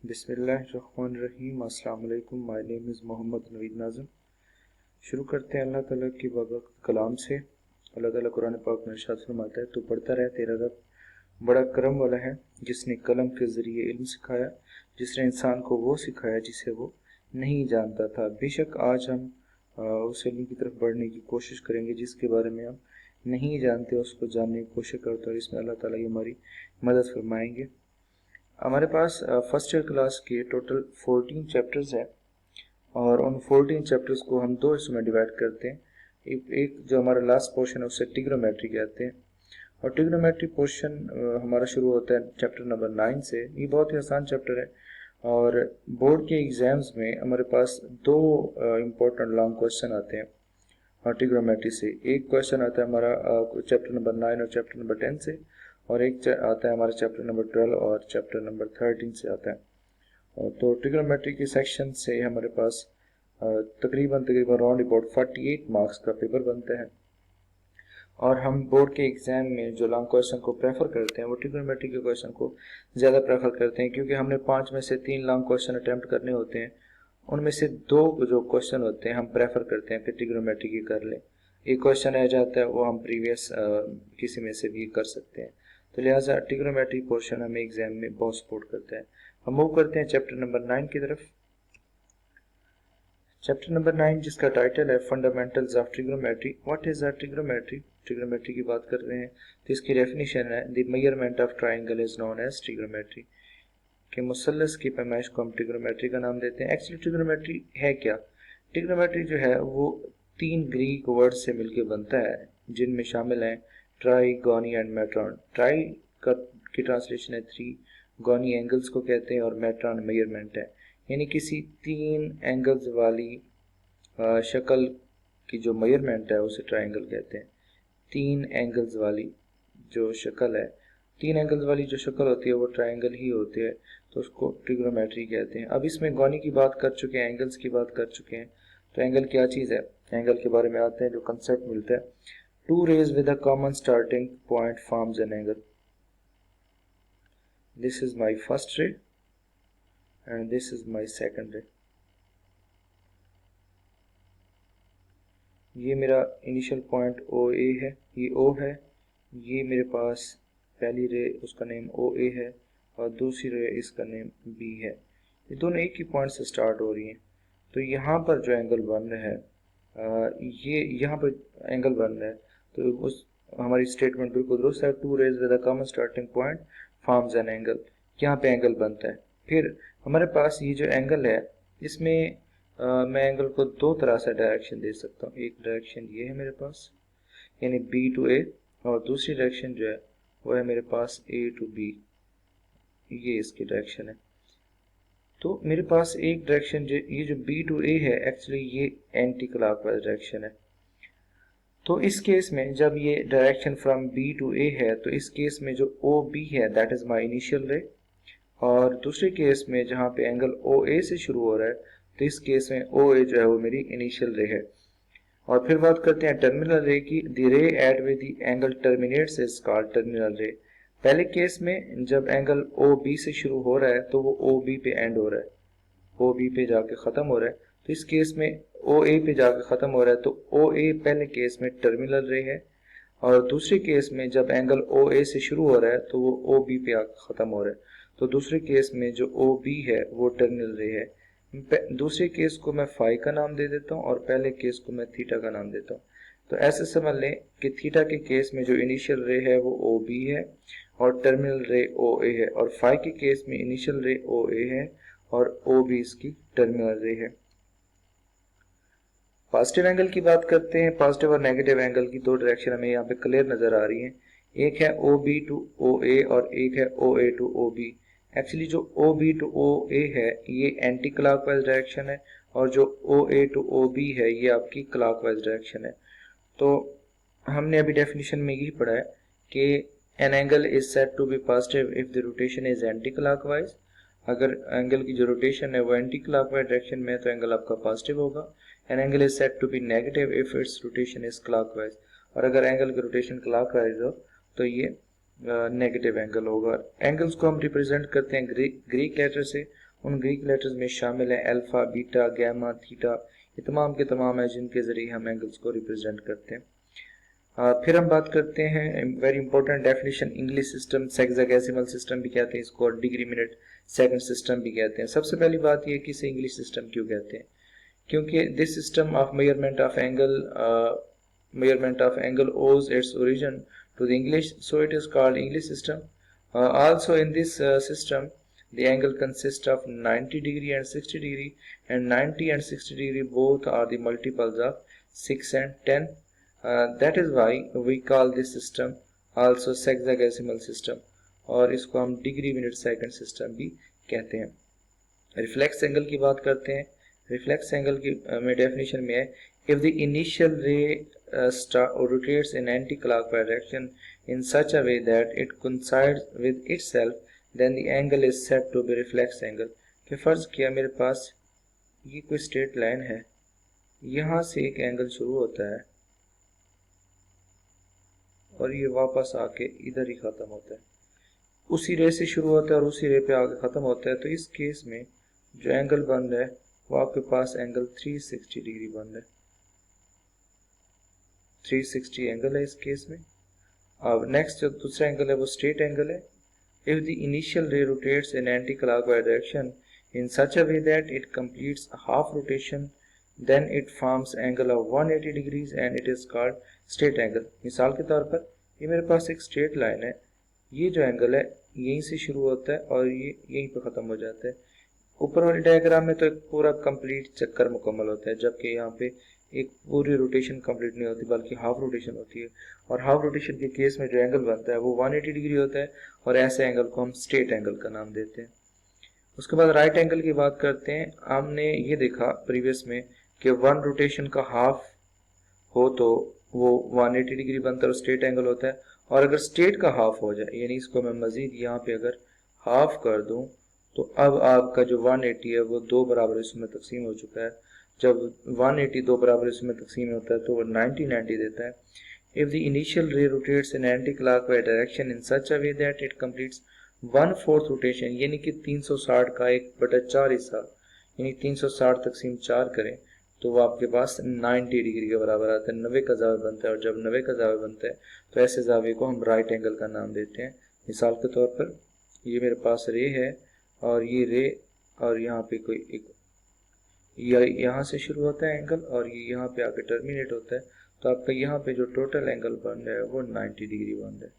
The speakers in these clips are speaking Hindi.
बिस्मिल्लाहिर्रहमानिर्रहीम। अस्सलाम वालेकुम। My name is Mohammad Naveed Nazim. शुरू करते हैं अल्लाह ताला की बाबरकत कलाम से। अल्लाह ताला कुरान पाक में इरशाद फरमाता है, तू पढ़ता रहे, तेरा रब बड़ा करम वाला है, जिसने कलम के ज़रिए इल्म सिखाया, जिसने इंसान को वो सिखाया जिसे वो नहीं जानता था। बेशक आज हम उस इल्म की तरफ बढ़ने की कोशिश करेंगे जिसके बारे में हम नहीं जानते, उसको जानने की कोशिश करते हैं, और इसमें अल्लाह ताला ही हमारी मदद फरमाएंगे। हमारे पास फर्स्ट ईयर क्लास के टोटल 14 चैप्टर्स हैं, और उन 14 चैप्टर्स को हम दो हिस्सों में डिवाइड करते हैं। एक जो हमारा लास्ट पोर्शन है उसे ट्रिग्नोमेट्री कहते हैं, और ट्रिग्नोमेट्री पोर्शन हमारा शुरू होता है चैप्टर नंबर 9 से। ये बहुत ही आसान चैप्टर है, और बोर्ड के एग्जाम्स में हमारे पास दो इम्पोर्टेंट लॉन्ग क्वेश्चन आते हैं और ट्रिग्नोमेट्री से। एक क्वेश्चन आता है हमारा चैप्टर नंबर 9 और चैप्टर नंबर 10 से, और एक आता है हमारा चैप्टर नंबर 12 और चैप्टर नंबर 13 से आता है। तो ट्रिग्नोमेट्री के सेक्शन से हमारे पास तकरीबन राउंड अबाउट 48 मार्क्स का पेपर बनता है, और हम बोर्ड के एग्जाम में जो लॉन्ग क्वेश्चन को प्रेफर करते हैं वो ट्रिग्नोमेट्री के क्वेश्चन को ज़्यादा प्रेफर करते हैं, क्योंकि हमने 5 में से 3 लॉन्ग क्वेश्चन अटैम्प्ट करने होते हैं। उनमें से 2 जो क्वेश्चन होते हैं हम प्रेफर करते हैं कि ट्रिग्नोमेट्री की कर लें। एक क्वेश्चन रह जाता है वो हम प्रीवियस किसी में से भी कर सकते हैं, तो लिहाजा ट्रिग्नोमेट्री पोर्शन हमें एग्जाम में बहुत सपोर्ट करता है। हम मूव करते हैं चैप्टर नंबर 9 की तरफ। चैप्टर नंबर 9 जिसका टाइटल है fundamentals of trigonometry. What is trigonometry? Trigonometry की बात कर रहे हैं तो इसकी डेफिनेशन है, the measurement of triangle is known as trigonometry, कि मुसल्लस की पैमाइश को हम ट्रिग्नोमेट्री का नाम देते हैं। एक्चुअली ट्रिग्नोमेट्री है क्या? ट्रिग्नोमेट्री जो है वो 3 ग्रीक वर्ड से मिलकर बनता है, जिनमें शामिल हैं ट्राई, गोनी एंड मेट्रॉन। ट्राई की ट्रांसलेशन है 3, गोनी एंगल्स को कहते हैं, और मेट्रॉन मेजरमेंट है, यानी किसी 3 एंगल्स वाली शक्ल की जो मेजरमेंट है उसे ट्राइंगल कहते हैं। 3 एंगल्स वाली जो शक्ल है, 3 एंगल्स वाली जो शक्ल होती है वो ट्राइंगल ही होती है, तो उसको ट्रिग्नोमेट्री कहते हैं। अब इसमें गोनी की बात कर चुके हैं, एंगल्स की बात कर चुके हैं, तो एंगल क्या चीज़ है, एंगल के बारे में आते हैं। जो कंसेप्ट मिलता है, 2 rays with a common starting point forms an angle. This is my first ray and this is my second ray. ये मेरा इनिशियल पॉइंट ओ ए है, ये ओ है, ये मेरे पास पहली रे उसका नेम ओ ए है, और दूसरी रे इसका नेम बी है। ये दोनों एक ही पॉइंट से स्टार्ट हो रही हैं, तो यहाँ पर जो एंगल बन रहा है ये यहाँ पर एंगल बन रहा है, तो उस हमारी स्टेटमेंट बिल्कुल दुरुस्त है। 2 rays with a common starting point forms an angle, यहाँ पे एंगल बनता है। फिर हमारे पास ये जो एंगल है इसमें मैं एंगल को 2 तरह से डायरेक्शन दे सकता हूँ। एक डायरेक्शन ये है मेरे पास, यानी बी टू ए, और दूसरी डायरेक्शन जो है वो है मेरे पास ए टू बी, ये इसकी डायरेक्शन है। तो मेरे पास एक डायरेक्शन ये जो बी टू ए है, एक्चुअली ये एंटी क्लॉकवाइज डायरेक्शन है। तो इस केस में जब ये डायरेक्शन फ्रॉम बी टू ए है, तो इस केस में जो ओ बी है दैट इज माई इनिशियल रे, और दूसरे केस में जहाँ पे एंगल ओ ए से शुरू हो रहा है, तो इस केस में ओ ए जो है वो मेरी इनिशियल रे है। और फिर बात करते हैं टर्मिनल रे की। The ray at with the angle terminates is called terminal ray. पहले केस में जब एंगल ओ बी से शुरू हो रहा है तो वो ओ बी पे एंड हो रहा है, ओ बी पे जाके ख़त्म हो रहा है, तो इस केस में ओ ए पे जाके ख़त्म हो रहा है, तो ओ ए पहले केस में टर्मिनल रे है, और दूसरे केस में जब एंगल ओ ए से शुरू हो रहा है तो वो ओ बी पे आके ख़त्म हो रहा है, तो दूसरे केस में जो ओ बी है वो टर्मिनल रे है। दूसरे केस को मैं फाई का नाम दे देता हूँ और पहले केस को मैं थीटा का नाम देता हूँ। तो ऐसे समझ लें कि थीटा के केस में जो इनिशियल रे है वो ओ बी है और टर्मिनल रे ओ ए है, और फाई के केस में इनिशियल रे ओ ए है और ओ बी इसकी टर्मिनल रे है। पॉजिटिव एंगल की बात करते हैं। पॉजिटिव और नेगेटिव एंगल की 2 डायरेक्शन हमें यहाँ पे क्लियर नजर आ रही हैं। एक है ओ बी टू ओ ए और एक है ओ ए टू ओ बी। एक्चुअली जो ओ बी टू ओ ए है ये एंटी क्लॉकवाइज डायरेक्शन है, और जो ओ ए टू ओ बी है ये आपकी क्लॉकवाइज डायरेक्शन है। तो हमने अभी डेफिनेशन में यही पढ़ा है कि an angle is said to be positive if the rotation is anti clockwise. अगर एंगल की जो रोटेशन है वो एंटी क्लॉकवाइज डायरेक्शन में है तो एंगल आपका पॉजिटिव होगा। An angle is said to be negative if its rotation is clockwise, और अगर एंगल की रोटेशन क्लॉकवाइज हो तो ये नेगेटिव एंगल होगा। एंगल्स को हम रिप्रेजेंट करते हैं ग्रीक लेटर से, उन ग्रीक लेटर्स में शामिल है अल्फा, बीटा, गैमा, थीटा, ये तमाम के तमाम है जिनके ज़रिए हम एंगल्स को रिप्रेजेंट करते हैं। फिर हम बात करते हैं very important definition, English system, sexagesimal system भी कहते हैं इसको, और डिग्री मिनट सेकंड सिस्टम भी कहते हैं। सबसे पहली बात यह कि इसे इंग्लिश सिस्टम क्यों कहते हैं, क्योंकि this system of measurement of angle owes its origin to the English, so it is called English system. Also in this system the angle consists of 90 degree and 60 degree, and 90 and 60 degree both are the multiples of 6 and 10. That is why we call this system also sexagesimal system, और इसको हम डिग्री मिनट सेकंड सिस्टम भी कहते हैं। रिफ्लेक्स एंगल की बात करते हैं। रिफ्लेक्स एंगल की में डेफिनेशन में है, इफ द इनिशियल रे rotates in anti-clockwise direction in such a way that it coincides with itself, then the angle is said to be reflex angle। कि फर्ज किया मेरे पास ये कोई स्ट्रेट लाइन है, यहाँ से एक एंगल शुरू होता है और ये वापस आके इधर ही ख़त्म होता है, उसी रे से शुरू होता है और उसी रे पे आके ख़त्म होता है। तो इस केस में जो एंगल बन रहा है वो आपके पास एंगल 360 डिग्री बन रहा है, 360 एंगल है इस केस में। अब नेक्स्ट जो दूसरा एंगल है वो स्ट्रेट एंगल है। If the initial ray rotates in anti clockwise direction in such a way that it completes half rotation, then it forms angle of 180 degrees and it is called straight angle. मिसाल के तौर पर ये मेरे पास एक स्ट्रेट लाइन है, ये जो एंगल है यहीं से शुरू होता है और ये यहीं पर ख़त्म हो जाता है। ऊपर वाले डायग्राम में तो एक पूरा कंप्लीट चक्कर मुकम्मल होता है, जबकि यहाँ पे एक पूरी रोटेशन कंप्लीट नहीं होती बल्कि हाफ रोटेशन होती है, और हाफ रोटेशन के केस में जो एंगल बनता है वो 180 डिग्री होता है, और ऐसे एंगल को हम स्ट्रेट एंगल का नाम देते हैं। उसके बाद राइट एंगल की बात करते हैं। हमने ये देखा प्रीवियस में कि वन रोटेशन का हाफ हो तो वो 180 डिग्री बनता है और स्ट्रेट एंगल होता है, और अगर स्ट्रेट का हाफ हो जाए, यानी इसको मैं मजीद यहाँ पे अगर हाफ कर दूं तो अब आपका जो 180 है वो दो बराबर हिस्सों में तकसीम हो चुका है। जब 180 दो बराबर हिस्सों में तकसीम होता है तो वो 90 देता है। If the initial ray rotates in anti clockwise direction in such a way that it completes 1/4 rotation, यानी कि 360 का 1/4 हिस्सा, यानी 360 तकसीम 4 करें तो वो आपके पास 90 डिग्री के बराबर आता है, 90 का जावे बनता है। और जब 90 का जावे बनता है तो ऐसे जावे को हम राइट एंगल का नाम देते हैं। मिसाल के तौर पर ये मेरे पास रे है और ये रे, और यहाँ पे कोई एक यहाँ से शुरू होता है एंगल और ये यहाँ पे आके टर्मिनेट होता है, तो आपका यहाँ पे जो टोटल एंगल बन रहा है वो 90 डिग्री बन रहा है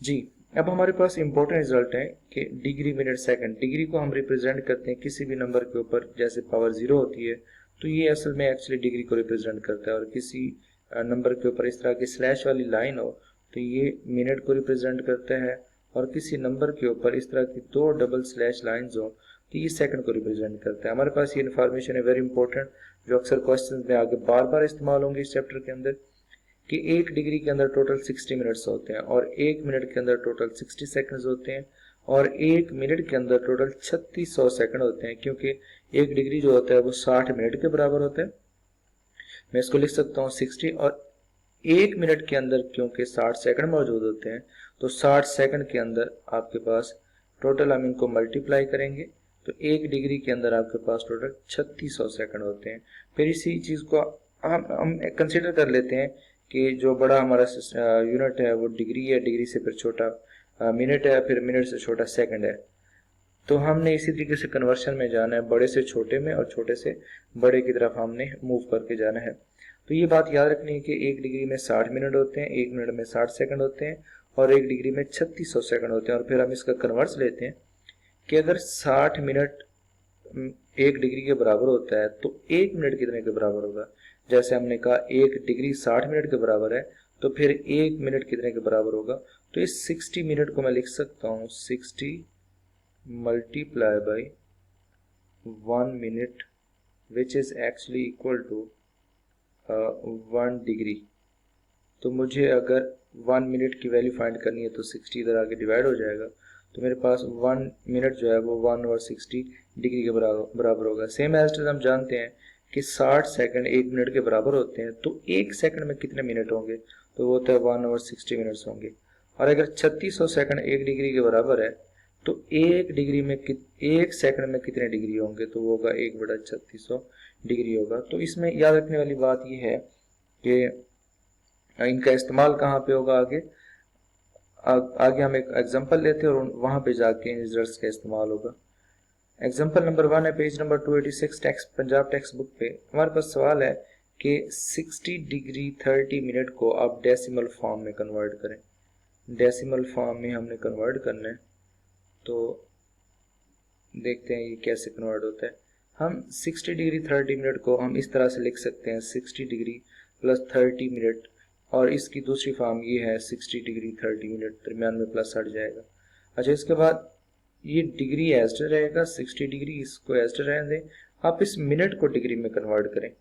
जी। अब हमारे पास इंपॉर्टेंट रिजल्ट है कि डिग्री मिनट सेकंड, डिग्री को हम रिप्रेजेंट करते हैं किसी भी नंबर के ऊपर, जैसे पावर 0 होती है तो ये असल में एक्चुअली डिग्री को रिप्रेजेंट करता है, और किसी नंबर के ऊपर इस तरह की स्लैश वाली लाइन हो तो ये मिनट को रिप्रेजेंट करता है, और किसी नंबर के ऊपर इस तरह की दो डबल स्लैश लाइंस हो तो ये सेकंड को रिप्रेजेंट करता है। हमारे पास ये इन्फॉर्मेशन है वेरी इंपॉर्टेंट, जो अक्सर क्वेश्चन में आगे बार बार इस्तेमाल होंगे इस चैप्टर के अंदर, कि 1 डिग्री के अंदर टोटल 60 मिनट्स होते हैं, और 1 मिनट के अंदर टोटल 60 सेकंड्स होते हैं, और 1 मिनट के अंदर टोटल 3600 सेकंड होते हैं, क्योंकि 1 डिग्री जो होता है वो 60 मिनट के बराबर होता है। मैं इसको लिख सकता हूँ 60, और 1 मिनट के अंदर क्योंकि 60 सेकंड मौजूद होते हैं तो 60 सेकंड के अंदर आपके पास टोटल, हम इनको मल्टीप्लाई करेंगे तो 1 डिग्री के अंदर आपके पास टोटल 3600 सेकंड होते हैं। फिर इसी चीज़ को हम कंसिडर कर लेते हैं कि जो बड़ा हमारा यूनिट है वो डिग्री है, डिग्री से फिर छोटा मिनट है, फिर मिनट से छोटा सेकंड है। तो हमने इसी तरीके से कन्वर्शन में जाना है, बड़े से छोटे में और छोटे से बड़े की तरफ हमने मूव करके जाना है। तो ये बात याद रखनी है कि 1 डिग्री में 60 मिनट होते हैं, 1 मिनट में 60 सेकंड होते हैं, और 1 डिग्री में 3600 सेकंड होते हैं। और फिर हम इसका कन्वर्स लेते हैं कि अगर 60 मिनट 1 डिग्री के बराबर होता है तो 1 मिनट कितने के बराबर होगा। जैसे हमने कहा 1 डिग्री 60 मिनट के बराबर है, तो फिर 1 मिनट कितने के बराबर होगा। तो इस 60 मिनट को मैं लिख सकता हूँ 60 multiply by 1 minute, which is actually equal to 1 degree. तो मुझे अगर 1 मिनट की वैल्यू फाइंड करनी है तो 60 इधर आके डिवाइड हो जाएगा, तो मेरे पास 1 मिनट जो है वो 1/60 डिग्री के बराबर होगा। सेम एज हम जानते हैं कि 60 सेकंड 1 मिनट के बराबर होते हैं, तो 1 सेकंड में कितने मिनट होंगे, तो वो होता है 1/60 मिनट्स होंगे। और अगर 3600 सेकंड 1 डिग्री के बराबर है तो एक सेकंड में कितने डिग्री होंगे, तो वो होगा 1/3600 डिग्री होगा। तो इसमें याद रखने वाली बात ये है कि इनका इस्तेमाल कहाँ पे होगा आगे हम एक एग्जांपल लेते हैं और वहां पे जाके इन रिजल्ट्स का इस्तेमाल होगा। एग्जांपल नंबर 1 है page number 286 text Punjab text book पे। हमारे पास सवाल है कि 60 डिग्री 30 मिनट को आप डेसिमल फॉर्म में कन्वर्ट करें। डेसिमल फॉर्म में हमने कन्वर्ट करना है, तो देखते हैं ये कैसे कन्वर्ट होता है। हम 60 डिग्री 30 मिनट को हम इस तरह से लिख सकते हैं 60 डिग्री प्लस 30 मिनट, और इसकी दूसरी फॉर्म ये है 60 डिग्री 30 मिनट, दरमियान में प्लस हट जाएगा। अच्छा, इसके बाद ये डिग्री एस्टर रहेगा, 60 डिग्री इसको एस्टर रहने दें। आप इस मिनट को डिग्री में कन्वर्ट करें।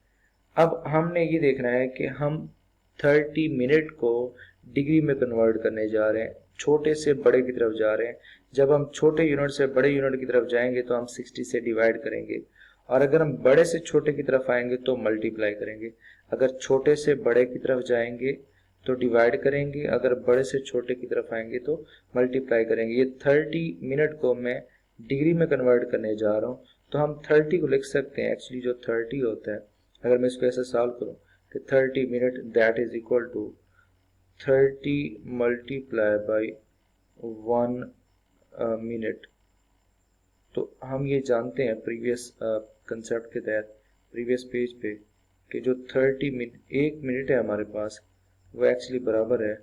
अब हमने ये देखना है कि हम 30 मिनट को डिग्री में कन्वर्ट करने जा रहे हैं, छोटे से बड़े की तरफ जा रहे हैं। जब हम छोटे यूनिट से बड़े यूनिट की तरफ जाएंगे तो हम 60 से डिवाइड करेंगे, और अगर हम बड़े से छोटे की तरफ आएंगे तो मल्टीप्लाई करेंगे। अगर छोटे से बड़े की तरफ जाएंगे तो डिवाइड करेंगे, अगर बड़े से छोटे की तरफ आएंगे तो मल्टीप्लाई करेंगे। ये 30 मिनट को मैं डिग्री में कन्वर्ट करने जा रहा हूँ, तो हम 30 को लिख सकते हैं। एक्चुअली जो 30 होता है, अगर मैं इसको ऐसे सॉल्व करूँ कि 30 minute that is equal to 30 multiply by 1 minute. तो हम ये जानते हैं प्रीवियस कंसेप्ट के तहत प्रीवियस पेज पे कि जो 30 मिनट 1 मिनट है हमारे पास, वो एक्चुअली बराबर है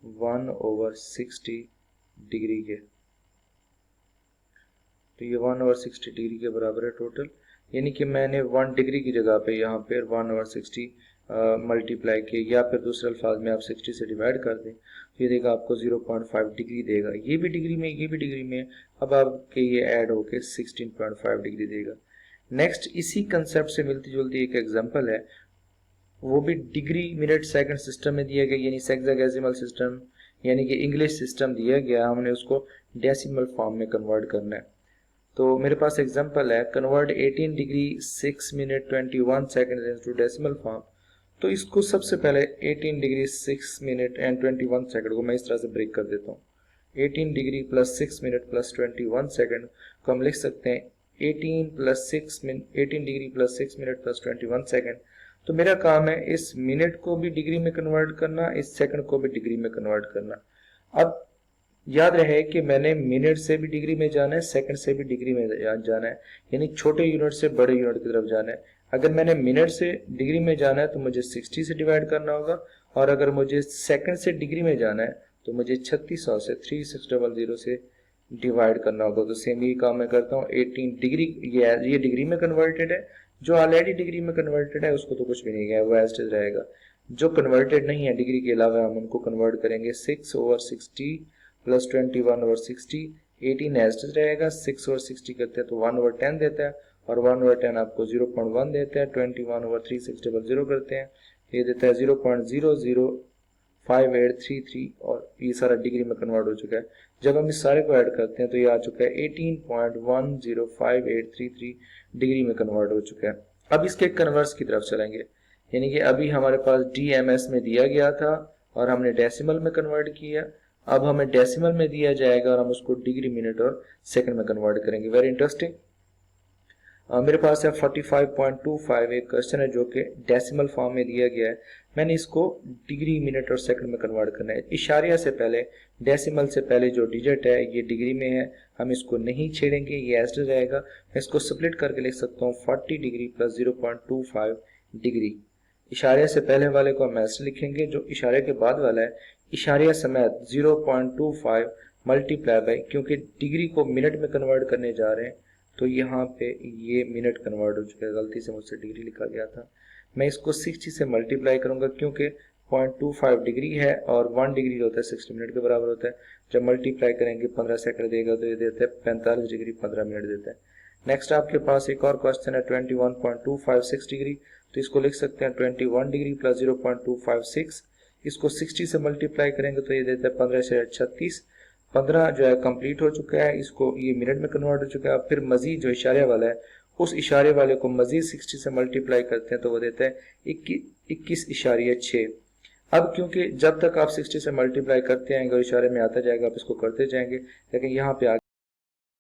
1/60 डिग्री के। तो ये 1/60 डिग्री के बराबर है टोटल, यानी कि मैंने 1 डिग्री की जगह पे यहाँ पे 1/60 मल्टीप्लाई किए, या फिर दूसरे अल्फाज में आप 60 से डिवाइड कर दें तो ये देगा आपको 0.5 डिग्री देगा। ये भी डिग्री में, ये भी डिग्री में, अब आपके ये ऐड होके 16.5 डिग्री देगा। नेक्स्ट इसी कंसेप्ट से मिलती जुलती एक एग्जांपल है, वो भी डिग्री मिनट सेकंड सिस्टम में दिया गया, यानी सेक्साडेसिमल सिस्टम, यानी कि इंग्लिश सिस्टम दिया गया, हमने उसको डेसिमल फॉर्म में कन्वर्ट करना है। तो मेरे पास एग्जांपल है, convert 18 degree 6 minute 21 second into decimal form. तो इसको सबसे पहले 18 डिग्री 6 मिनट एंड 21 सेकंड को मैं इस तरह से ब्रेक कर देता हूँ। 18 degree plus 6 minute plus 21 second को हम लिख सकते हैं 18 degree plus 6 minute plus 21 second. तो मेरा काम है इस मिनट को भी डिग्री में कन्वर्ट करना, इस सेकंड को भी डिग्री में कन्वर्ट करना। अब याद रहे कि मैंने मिनट से भी डिग्री में जाना है, सेकंड से भी डिग्री में जाना है, यानी छोटे यूनिट से बड़े यूनिट की तरफ जाना है। अगर मैंने मिनट से डिग्री में जाना है तो मुझे 60 से डिवाइड करना होगा, और अगर मुझे सेकंड से डिग्री में जाना है तो मुझे 3600 से 3600 से डिवाइड करना होगा। तो सेम ही काम मैं करता हूँ। 18 डिग्री ये डिग्री में कन्वर्टेड है, जो ऑलरेडी डिग्री में कन्वर्टेड है उसको तो कुछ भी नहीं है, वो एज इट रहेगा। जो कन्वर्टेड नहीं है डिग्री के अलावा हम उनको कन्वर्ट करेंगे 6/60 प्लस 21/60। 18 एज इट रहेगा, 6/60 करते हैं तो 1/10 देता है, और 1/10 आपको 0.1 देता है। 21/3600 करते हैं, ये देता है 0.005833, और ये सारा डिग्री में कन्वर्ट हो चुका है। जब हम इस सारे को ऐड करते हैं तो ये आ चुका है 18.105833 डिग्री में कन्वर्ट हो चुका है। अब इसके कन्वर्स की तरफ चलेंगे, यानी कि अभी हमारे पास DMS में दिया गया था और हमने डेसिमल में कन्वर्ट किया। अब हमें डेसिमल में दिया जाएगा और हम उसको डिग्री मिनट और सेकंड में कन्वर्ट करेंगे। Very interesting. मेरे पास है 45.25 एक क्वेश्चन है जो कि डेसिमल फॉर्म में दिया गया है। मैंने इसको डिग्री मिनट और सेकंड में कन्वर्ट करना है। इशारिया से पहले, डेसिमल से पहले जो डिजिट है ये डिग्री में है, हम इसको नहीं छेड़ेंगे, ये ऐसे रहेगा। मैं इसको स्प्लिट करके लिख सकता हूँ 40 डिग्री प्लस 0.25 डिग्री। इशारे से पहले वाले को हम ऐसे लिखेंगे, जो इशारे के बाद वाला है इशारिया समेत 0.25 मल्टीप्लाई बाई, क्योंकि डिग्री को मिनट में कन्वर्ट करने जा रहे हैं तो यहाँ पे ये मिनट कन्वर्ट हो चुका है, गलती से मुझसे डिग्री लिखा गया था। मैं इसको 60 से मल्टीप्लाई करूंगा, क्योंकि 0.25 डिग्री है और 1 डिग्री होता है 60 मिनट के बराबर होता है। जब मल्टीप्लाई करेंगे 15 सेकंड देगा तो ये देता है 45 डिग्री 15 मिनट देता है। नेक्स्ट आपके पास एक और क्वेश्चन है 21.256 डिग्री, तो इसको लिख सकते हैं 21 डिग्री प्लस 0.256। इसको 60 से मल्टीप्लाई करेंगे तो ये देता है 15 से 36। 15 जो है कंप्लीट हो चुका है, इसको ये मिनट में कन्वर्ट हो चुका है। अब फिर मजीद जो इशारे वाला है उस इशारे वाले को मजीद 60 से मल्टीप्लाई करते हैं तो वो देता है 21.6। अब क्योंकि जब तक आप 60 से मल्टीप्लाई करते आएंगे और इशारे में आता जाएगा आप इसको करते जाएंगे, लेकिन यहाँ पे